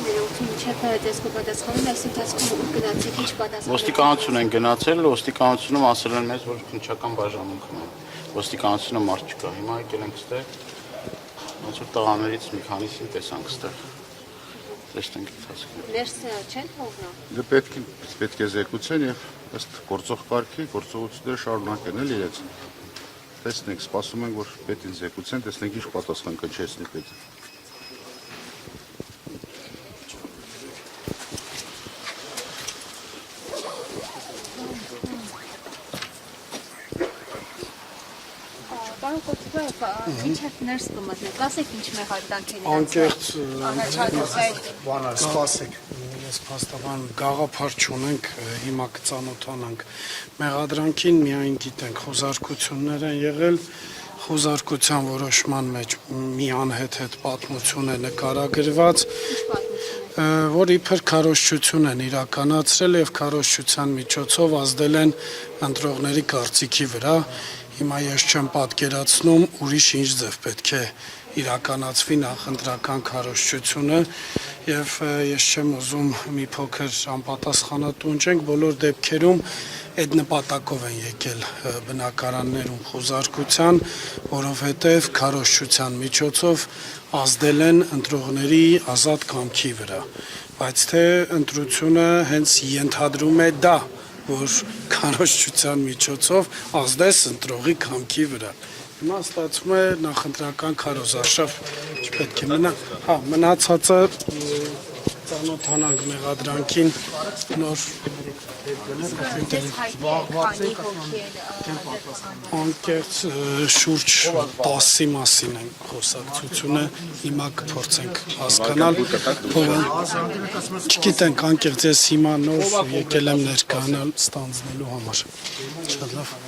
ներողություն, ինչեւ դες կպատասխանեն, այս ընթացքում ուր գնացեք, ինչ պատասխան։ Ոստիկանություն են գնացել, ոստիկանությունում ասել են մեզ, որ քննչական բաժանմունքում են։ Ոստիկանությունը մարդ չկա։ Հիմա եկել ենք այստեղ։ Ոնց որ տղաներից մի քանիսին տեսանք այստեղ։ Տեսնենք ընթացքում։ Ներս չեն թողնա։ Դե պետք է զեկուցեն եւ ըստ գործող կարգի գործողությունները շարունակեն էլ իրենց։ Տեսնենք, սպասում ենք, որ պետին զեկուցեն, տեսնենք ինչ պատասխան կնչեցնի պետը։ Պարոն Կոծկոյև, ինչեւ ներս կմտնեք, ասեք ինչ մեղադրանք են Անկեղծ բանա, սպասեք, ես փաստաբան գաղափար չունենք, հիմա կծանոթանանք մեղադրանքին, միայն գիտենք խոզարկություններ են եղել, խոզարկության որոշման մեջ մի անհետ պատմություն է նկարագրված, որ իբր քարոզչություն են իրականացրել եւ քարոզչության միջոցով ազդել են ընտրողների կարծիքի վրա։ Հիմա ես չեմ պատկերացնում ուրիշ ինչ ձև պետք է իրականացվի նախընտրական քարոզչությունը եւ ես չեմ ուզում մի փոքր անպատասխանատու ընկենք, բոլոր դեպքերում այդ նպատակով են եկել բնակարաններում խոզարկության, որովհետեւ քարոզչության միջոցով ազդել են ընտրողների ազատ կամքի վրա, բայց թե ընտրությունը հենց ենթադրում է դա, որ քարոզչության միջոցով ազդես ընտրողի կամքի վրա։ Հիմա ստացվում է նախընտրական քարոզարշավ չպետք է մնա, մնացածը ծանոթանանք մեղադրանքին նոր անկեղծ շուրջ 10-ի մասին են խոսակցությունը, հիմա կփորձենք հասկանալ, չգիտենք անկեղծ ես հիմա նոր եկել եմ ներկայանալ ստանձնելու համար։ Շատ լավ։